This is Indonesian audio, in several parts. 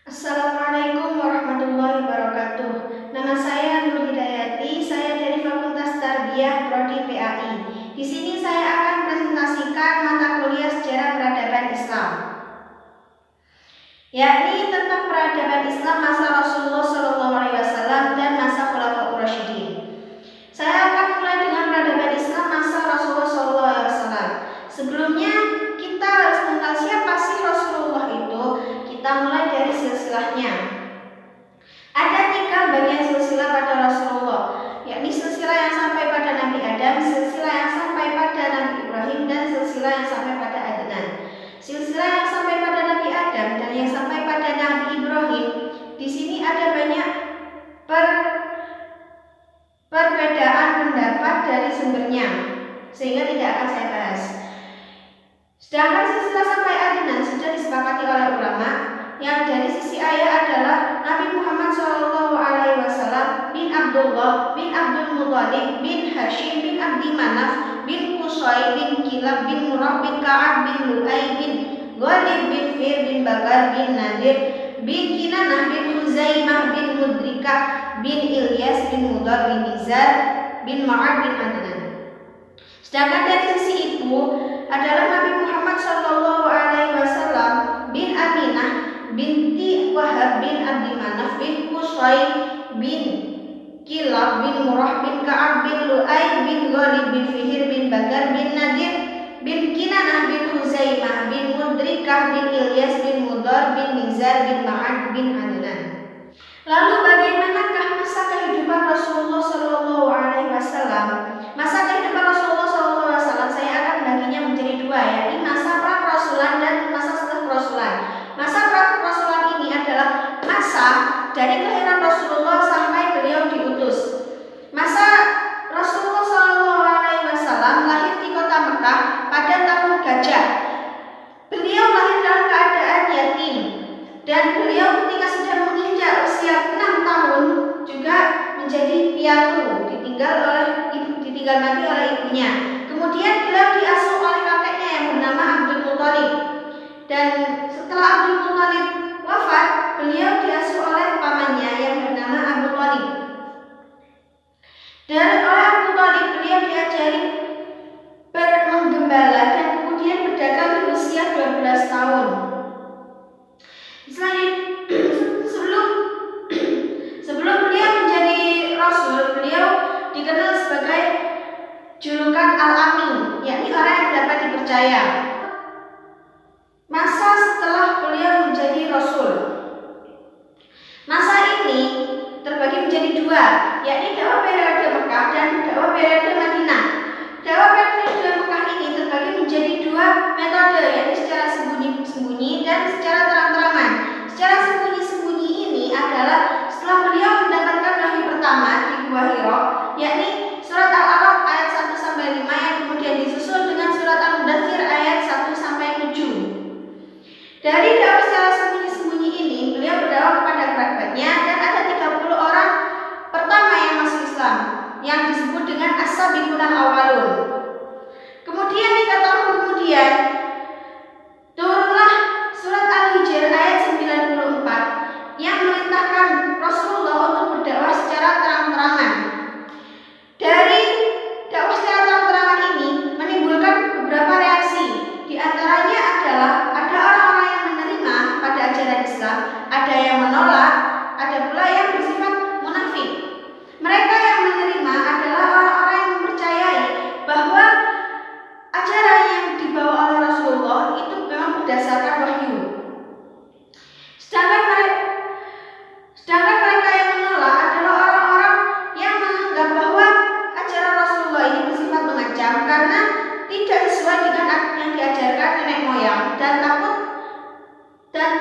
Assalamualaikum warahmatullahi wabarakatuh. Nama saya Nur Hidayati, saya dari Fakultas Tarbiyah Prodi PAI. Di sini saya akan presentasikan mata kuliah Sejarah Peradaban Islam, yakni tentang peradaban Islam masa Rasulullah SAW dan masa Khulafaur Rasyidin. Saya akan mulai dengan peradaban Islam masa Rasulullah SAW. Sebelumnya kita harus mengenal siapa sih Rasulullah itu. Kita mulai dari silsilahnya. Ada 3 bagian silsilah pada Rasulullah, yakni silsilah yang sampai pada Nabi Adam, silsilah yang sampai pada Nabi Ibrahim, dan silsilah yang sampai pada Adnan. Silsilah yang sampai pada Nabi Adam dan yang sampai pada Nabi Ibrahim, di sini ada banyak perbedaan pendapat dari sumbernya, sehingga tidak akan saya bahas. Sedangkan silsilah sampai Adnan sudah disepakati oleh ulama, yang dari sisi ayah adalah Nabi Muhammad SAW bin Abdullah bin Abdul Muthalib bin Hashim bin Abdi Manaf bin Qusay bin Kilab bin Murrah bin Ka'ab bin Lu'ay bin Ghalib bin Fir bin Bakar bin Nadir bin Kinanah bin Huzaimah bin Mudrikah bin Ilyas bin Mudar bin Nizar bin Ma'ad bin Adnan. Sedangkan dari sisi ibu adalah Nabi Muhammad SAW bin Aminah binti Wahab bin Abdi Manaf bin Qusay bin Kilab bin Murrah bin Ka'ab bin Lu'ay bin Ghalib bin Fihir bin Bakar bin Nadir bin Kinanah bin Huzaimah bin Mudrikah bin Ilyas bin Mudar bin Nizar bin Ma'ad bin Adnan. Lalu bagaimanakah masa kehidupan Rasulullah SAW? Masa kehidupan Rasulullah SAW saya akan baginya menjadi 2, yakni masa pra-kerasulan dan masa setelah kerasulan. Masa pra-kerasulan ini adalah masa dari kelahiran Rasulullah sampai beliau diutus. Masa Rasulullah SAW lahir di kota Mekah pada tahun Gajah. Beliau lahir dalam keadaan yatim, dan beliau ketika sudah menginjak usia 6 tahun juga menjadi piatu, ditinggal mati oleh ibunya. Kemudian beliau diasuh oleh kakeknya yang bernama Abdul Muthalib, dan setelah Abdul Muthalib wafat, beliau diasuh oleh pamannya yang bernama Abu Thalib. Dan oleh Abu Thalib beliau diajari menggembala dan kemudian berdagang di usia 12 tahun. Sebelum beliau menjadi Rasul, beliau dikenal sebagai julukan Al-Amin, yakni orang yang dapat dipercaya. Masa setelah beliau menjadi Rasul, masa ini terbagi menjadi 2, yakni dakwah periode Mekah dan dakwah periode Madinah. Dakwah periode Mekah ini terbagi menjadi 2 metode, yakni secara sembunyi-sembunyi dan secara terang-terangan. Secara sembunyi-sembunyi ini adalah setelah beliau mendapatkan wahyu pertama di Gua Hira, yakni surat Al-Alaq ayat 1-5 yang kemudian disusul dengan surat Al-Mudaththir ayat 1-7. Dari dakwah secara sembunyi-sembunyi ini, beliau berdakwah kepada kerabatnya, dan ada 30 orang pertama yang masuk Islam, yang disebut dengan As-Sabiqun Al-Awwalun. Kemudian 3 tahun kemudian turunlah surat Al-Hijr ayat 94 yang memerintahkan Rasulullah untuk berdakwah secara terang-terangan. Dari dakwah secara terang-terangan ini menimbulkan beberapa reaksi. Di antaranya adalah ada orang-orang yang menerima pada ajaran Islam, ada yang menolak, ada pula yang bersifat munafik. Mereka yang menerima adalah orang-orang yang mempercayai bahwa ajaran yang dibawa oleh Rasulullah itu memang berdasarkan wahyu. Sedangkan mereka yang menolak adalah orang-orang yang menganggap bahwa ajaran Rasulullah ini bersifat mengancam karena tidak sesuai dengan yang diajarkan nenek moyang, dan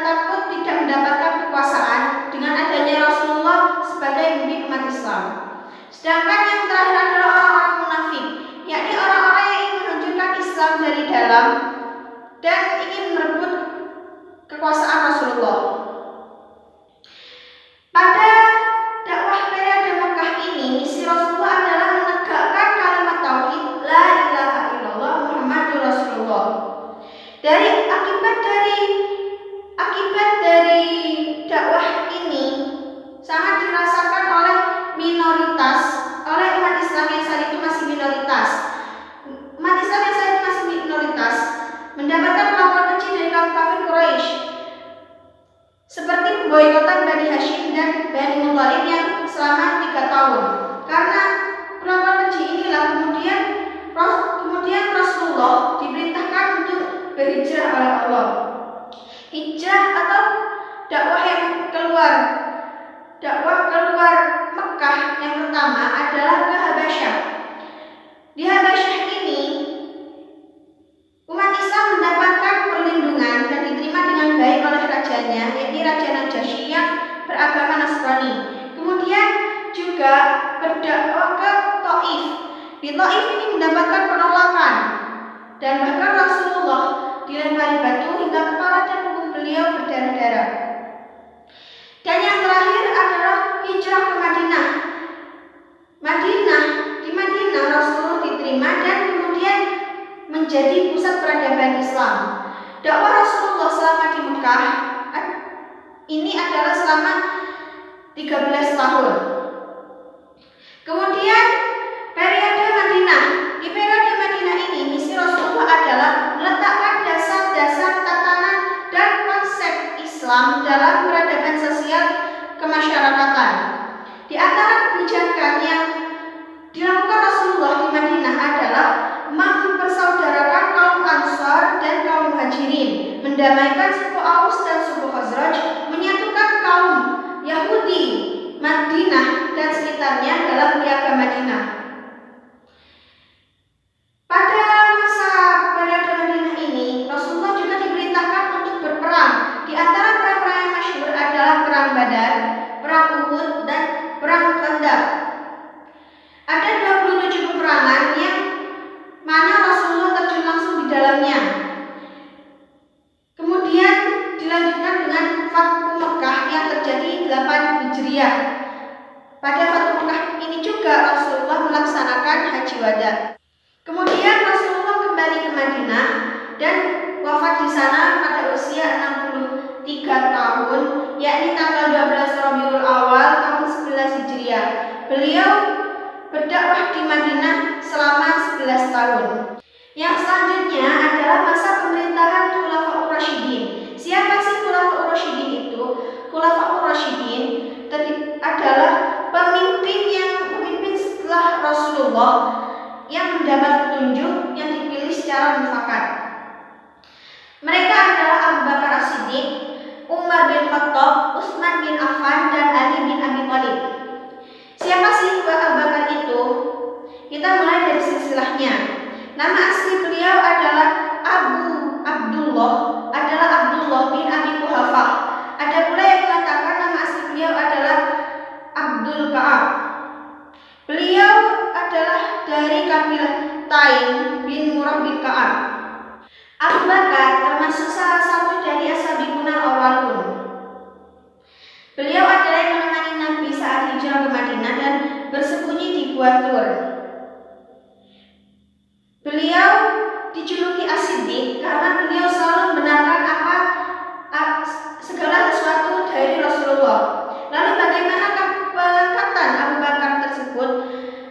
takut tidak mendapatkan kekuasaan dengan adanya Rasulullah sebagai pemimpin umat Islam. Sedangkan yang terakhir adalah orang-orang munafik, yakni orang-orang yang ingin menunjukkan Islam dari dalam dan ingin merebut kekuasaan Rasulullah. Pada dakwah periode Mekah ini, misi Rasulullah adalah menegakkan kalimat tauhid la ilaha illallah Muhammadur Rasulullah. Akibat dari dakwah dakwah keluar Mekah yang pertama adalah ke Habasyah. Di Habasyah ini umat Islam mendapatkan perlindungan dan diterima dengan baik oleh rajanya, yaitu Raja Najasyi yang beragama Nasrani. Kemudian juga berdakwah ke Taif. Di Taif ini mendapatkan penolakan dan bahkan Rasulullah dilempari batu hingga kepala dan punggung beliau berdarah-darah. Dan yang terakhir adalah hijrah ke Madinah. Di Madinah Rasulullah diterima dan kemudian menjadi pusat peradaban Islam. Dakwah Rasulullah selama di Mekah ini adalah selama 13 tahun. Kemudian periode Madinah. Di periode Madinah ini misi Rasulullah adalah meletakkan dasar-dasar tatanan dan konsep Islam dalam peradaban sosial kemasyarakatan. Di antara kebijakan yang dilakukan Rasulullah di Madinah adalah mempersaudarakan kaum Ansar dan kaum Muhajirin, mendamaikan suku Aus dan suku Khazraj, menyatukan kaum Yahudi Madinah dan sekitarnya dalam piagam Madinah. Pada masa periode Madinah ini, Rasulullah juga diperintahkan untuk berperang. Di antara perang-perang yang masyhur adalah perang Badar, perang Uhud, dan perang Khandaq. Ada 27 peperangan yang mana Rasulullah terjun langsung di dalamnya. Kemudian dilanjutkan dengan Fathu Mekah yang terjadi 8 Hijriah. Pada Fathu Mekah ini juga Rasulullah melaksanakan haji wada. Kemudian Rasulullah kembali ke Madinah dan wafat di sana pada usia 63 tahun, yakni tanggal 12 Rabiul Awal tahun 11 Hijriah. Beliau berdakwah di Madinah selama 11 tahun. Yang selanjutnya adalah masa pemerintahan Khulafaur Rasyidin. Siapa sih Khulafaur Rasyidin itu? Khulafaur Rasyidin adalah pemimpin setelah Rasulullah yang mendapat petunjuk yang dipilih secara mufakat. Mereka adalah Abu Bakar As-Siddiq, Umar bin Khattab, Utsman bin Affan, dan Ali bin Abi Thalib. Siapa sih Abu Bakar itu? Kita mulai dari silsilahnya. Nama asli beliau adalah Abdullah bin Abi Quhafah. Ada pula yang mengatakan nama asli beliau adalah Abdul Ka'ab. Beliau adalah dari kabilah Taim bin Murrah bin Ka'ab. Abu Bakar termasuk salah satu dari as-sabiqunal awwalun. Beliau adalah yang menemani Nabi saat hijrah ke Madinah dan bersembunyi di Gua Tur. Beliau dijuluki As-Siddiq karena beliau selalu membenarkan segala sesuatu dari Rasulullah. Lalu bagaimana pengangkatan Abu Bakar tersebut?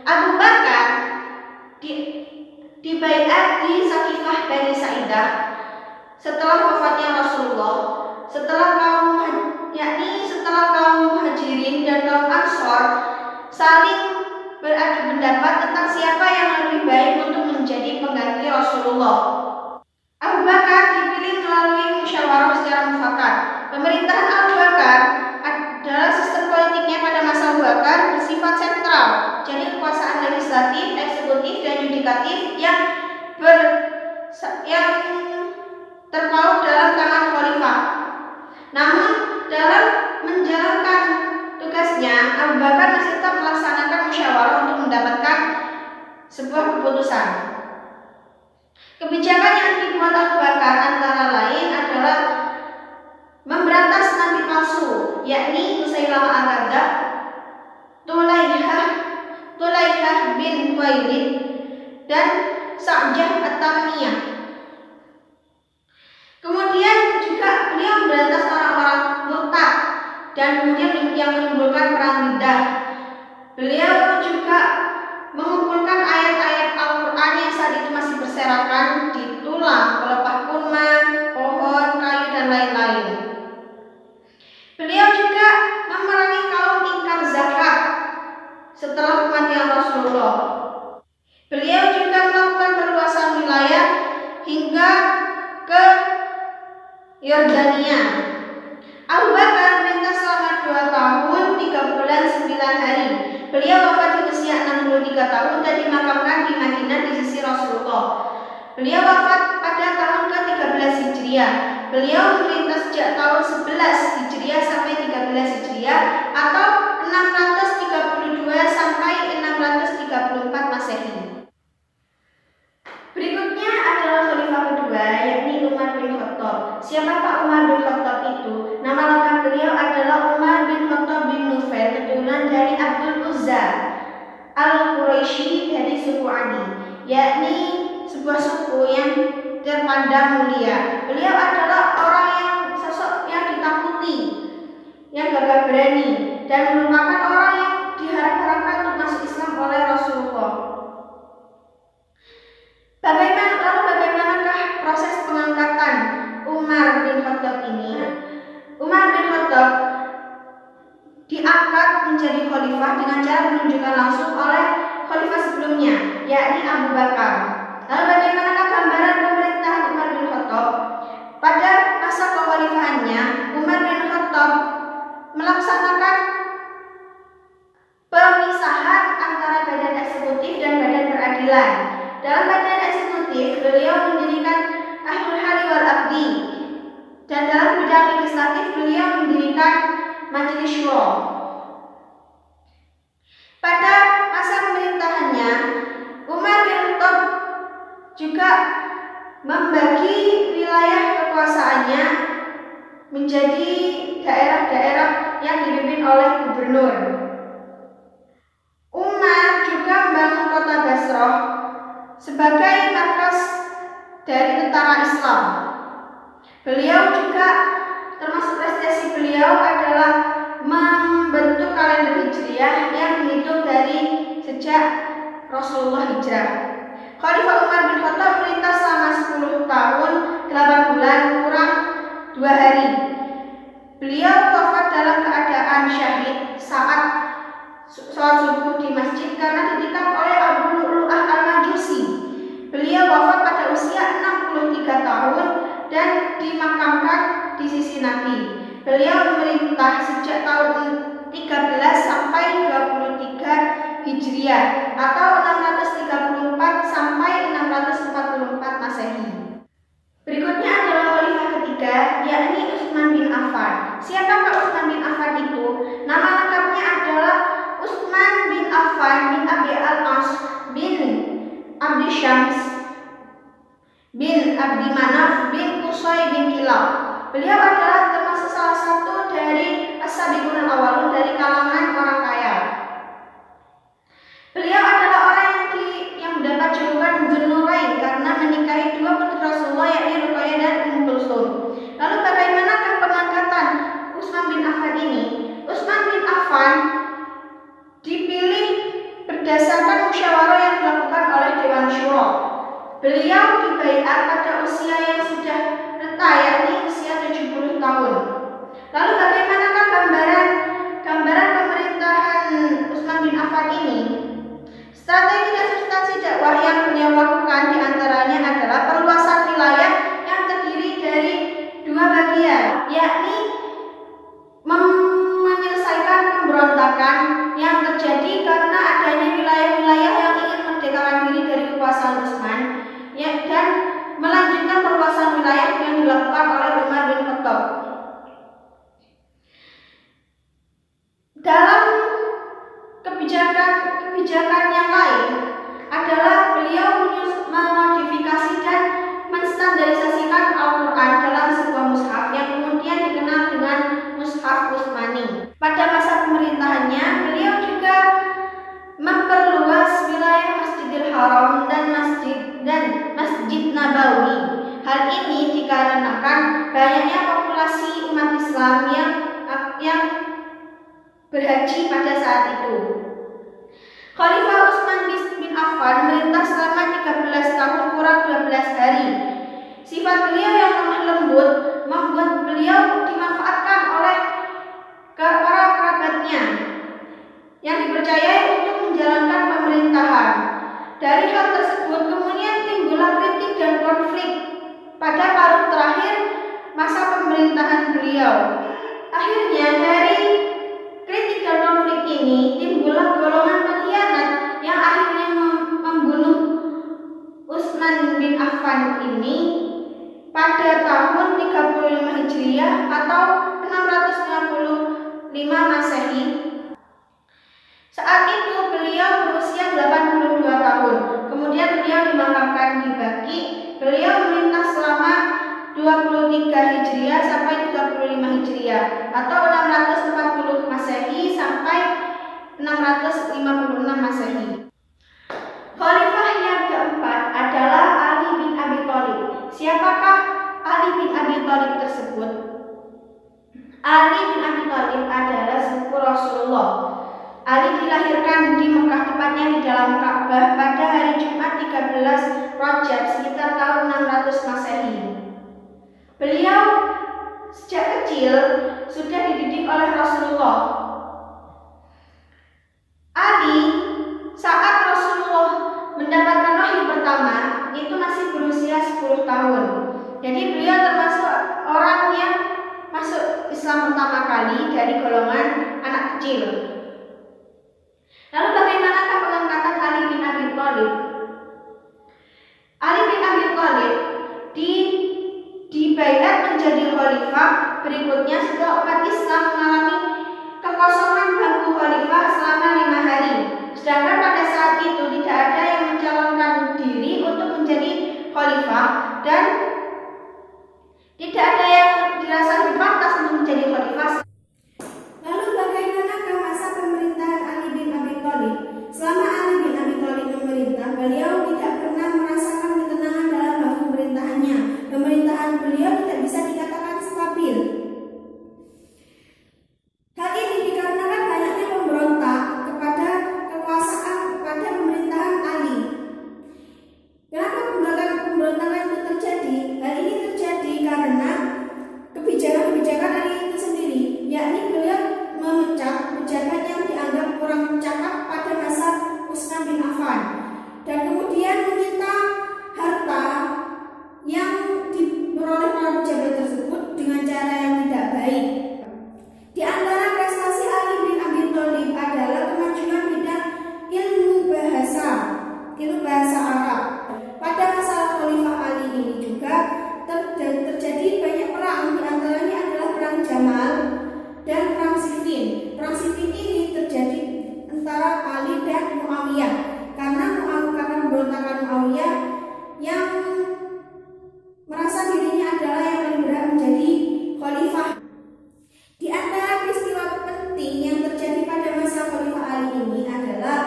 Abu Bakar dibaiat di Saqifah Bani Sa'idah setelah wafatnya Rasulullah, setelah kaum Muhajirin dan kaum Ansor saling beradu pendapat tentang siapa yang lebih baik untuk menjadi pengganti Rasulullah. Abu Bakar dipilih melalui musyawarah secara mufakat. Pemerintahan Abu Bakar adalah sistem politiknya pada masa Abu Bakar bersifat sentral, jadi kekuasaan legislatif, eksekutif, dan yudikatif yang terpaut dalam tangan khalifah. Namun dalam menjalankan tugasnya, Abu Bakar masih tetap melaksanakan musyawarah untuk mendapatkan sebuah keputusan. Kebijakan yang dibuat Abu Bakar antara lain adalah memberantas nabi palsu, yakni Musailamah al-Kadzdzab, Tulaihah bin Khuwailid, dan Sa'jah at-Tamimiyah. Kemudian juga beliau memberantas orang-orang murtad dan kemudian yang menimbulkan perang riddah. Beliau juga mengumpulkan ayat-ayat Al-Quran yang saat itu masih berserakan di tulang, pelepah kurma, pohon, kayu, dan lain-lain. Beliau juga memerangi kaum ingkar zakat setelah kematian Rasulullah. Beliau juga melakukan perluasan wilayah hingga ke Yordania. Abu Bakar Beliau wafat pada tahun ke-13 Hijriah. Beliau memerintah sejak tahun 11 Hijriah sampai 13 Hijriah atau 632 sampai 634 Masehi. Berikutnya adalah khalifah kedua, yakni Umar bin Khattab. Siapakah Umar bin Khattab itu? Nama lengkap beliau adalah Umar bin Khattab bin Nufail, keturunan dari Abdul Uzza Al-Quraisy dari suku Adi, yakni sebuah suku yang terpandang mulia. Beliau adalah orang yang sosok yang ditakuti, yang gagah berani, dan merupakan orang yang diharap-harapkan untuk masuk Islam oleh Rasulullah. Bagaimanakah proses pengangkatan Umar bin Khattab ini? Umar bin Khattab diangkat menjadi khalifah dengan cara menunjukkan langsung oleh khalifah sebelumnya, yakni Abu Bakar. Lalu bagaimanakah gambaran pemerintahan Umar bin Khattab? Pada masa kekhalifahannya, Umar bin Khattab melaksanakan pemisahan antara badan eksekutif dan badan peradilan. Dalam badan eksekutif, beliau mendirikan Ahlul Hali wal Aqdi, dan dalam bidang legislatif beliau mendirikan Majelis Syuro. Pada masa pemerintahannya, Umar bin Khattab juga membagi wilayah kekuasaannya menjadi daerah-daerah yang dipimpin oleh gubernur. Umar juga membangun kota Basrah sebagai markas dari tentara Islam. Beliau juga termasuk prestasi beliau adalah membentuk kalender Hijriah yang dihitung dari sejak Rasulullah hijrah. Khalifah Umar bin Khattab memerintah selama 10 tahun 8 bulan kurang 2 hari. Beliau wafat dalam keadaan syahid saat sholat subuh di masjid karena ditikam oleh Abu Lu'lu'ah al-Majusi. Beliau wafat pada usia 63 tahun dan dimakamkan di sisi Nabi. Beliau memerintah sejak tahun 13 sampai 23 Hijriah atau 634 sampai 644 Masehi. Berikutnya adalah khalifah ketiga, yakni Utsman bin Affan. Siapakah Utsman bin Affan itu? Nama lengkapnya adalah Utsman bin Affan bin Abi al-As bin Abdi Syams bin Abdi Manaf bin Qusay bin Kilab. Beliau adalah termasuk salah satu dari as-sabiqun al-awwalun dari kalangan orang kaya. Beliau adalah orang yang mendapat julukan Dzun-Nurain karena menikahi 2 putri Rasulullah, yakni Ruqayyah dan Ummu Kulsum. Lalu bagaimanakah pengangkatan Utsman bin Affan ini? Utsman bin Affan dipilih berdasarkan musyawarah yang dilakukan oleh Dewan Syuro. Beliau dibaiat pada usia yang sudah renta, yakni usia 70 tahun. Lalu bagaimanakah gambaran pemerintahan Utsman bin Affan ini? Strategi dan substansi dakwah yang beliau lakukan diantaranya adalah perluasan wilayah yang terdiri dari 2 bagian, yakni menyelesaikan pemberontakan yang terjadi karena adanya wilayah-wilayah yang ingin merdekakan diri dari kekuasaan Utsman, dan melanjutkan perluasan wilayah yang dilakukan oleh Umar bin Khattab. Dalam kebijakan yang lain adalah beliau memodifikasi dan menstandarisasikan Al-Quran dalam sebuah mushaf yang kemudian dikenal dengan Mushaf Utsmani. Pada masa pemerintahannya, beliau juga memperluas wilayah Masjidil Haram dan Masjid Nabawi. Hal ini dikarenakan banyaknya populasi umat Islam yang berhaji pada saat itu. Khalifah Utsman bin Affan memerintah selama 13 tahun kurang 12 hari. Sifat beliau yang lemah lembut membuat beliau dimanfaatkan oleh para kerabatnya yang dipercayai untuk menjalankan pemerintahan. Dari hal tersebut kemudian timbullah kritik dan konflik pada paruh terakhir masa pemerintahan beliau. Akhirnya dari kritik dan konflik ini timbullah golongan pengkhianat yang akhirnya membunuh Utsman bin Affan atau 640 Masehi sampai 656 Masehi. Khalifah yang keempat adalah Ali bin Abi Thalib. Siapakah Ali bin Abi Thalib tersebut? Ali bin Abi Thalib adalah sepupu Rasulullah. Ali dilahirkan di Mekah, tepatnya di dalam Ka'bah pada hari Jumat 13 Rajab sekitar tahun 600 Masehi. Beliau sejak kecil sudah dididik oleh Rasulullah. Ali saat Rasulullah mendapatkan wahyu pertama itu masih berusia 10 tahun. Jadi beliau termasuk orang yang masuk Islam pertama kali dari golongan anak kecil. Lalu bagaimanakah pengangkatan Ali bin Abi Thalib? Ali bin Abi Thalib dibaiat menjadi khalifah berikutnya setelah umat Islam mengalami kekosongan bangku khalifah selama 5 hari. Sedangkan pada saat itu tidak ada yang mencalonkan diri untuk menjadi khalifah dan tidak ada yang dirasa pantas untuk menjadi khalifah. Lalu bagaimanakah masa pemerintahan Ali bin Abi Thalib? Selama Ali bin Abi Thalib memerintah, beliau tidak pernah merasakan ketenangan dalam bangku pemerintahannya. Pemerintahan beliau tidak bisa dikatakan stabil. Hal ini dikarenakan banyaknya pemberontak kepada kekuasaan kepada pemerintahan Ali. Kenapa pemberontakan itu terjadi? Hal ini terjadi karena kebijakan Ali itu sendiri, yakni beliau memecat pejabat yang dianggap kurang cakap pada masa Utsman bin Affan dan kemudian menyita harta yang diperoleh para pejabat tersebut dengan cara yang tidak baik. Di antara prestasi Ali bin Abi Thalib adalah kemajuan bidang ilmu bahasa Arab. Pada masa Khalifah Ali ini juga terjadi banyak perang, di antaranya adalah perang Jamal dan perang Siffin. Perang Siffin ini terjadi antara Ali dan Muawiyah karena pemberontakan Muawiyah yang merasa dirinya adalah yang paling berhak menjadi khalifah. Di antara peristiwa penting yang terjadi pada masa Khalifah Ali ini adalah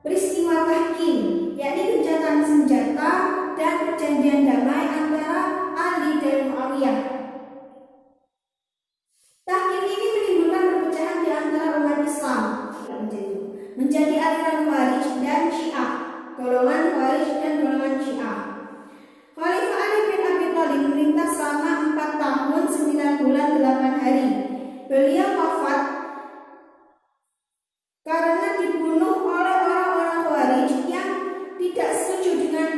peristiwa Tahkim, yakni gencatan senjata dan perjanjian damai antara Ali dan Muawiyah. Tahkim ini menimbulkan perpecahan di antara umat Islam menjadi aliran Khawarij dan Syiah, golongan Khawarij dan golongan Syiah. Khalifah Ali bin Abi Thalib memerintah selama 4 tahun 9 bulan 8 hari. Beliau wafat karena dibunuh oleh orang-orang Khawarij yang tidak setuju dengan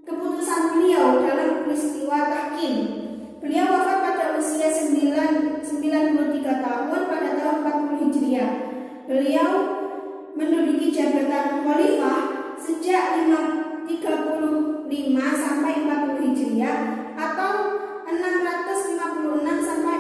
keputusan beliau dalam peristiwa Tahkim. Beliau wafat pada usia 93 tahun pada tahun 40 Hijriah. Beliau menduduki jabatan khalifah sejak 35 sampai 40 Hijriah atau 656 sampai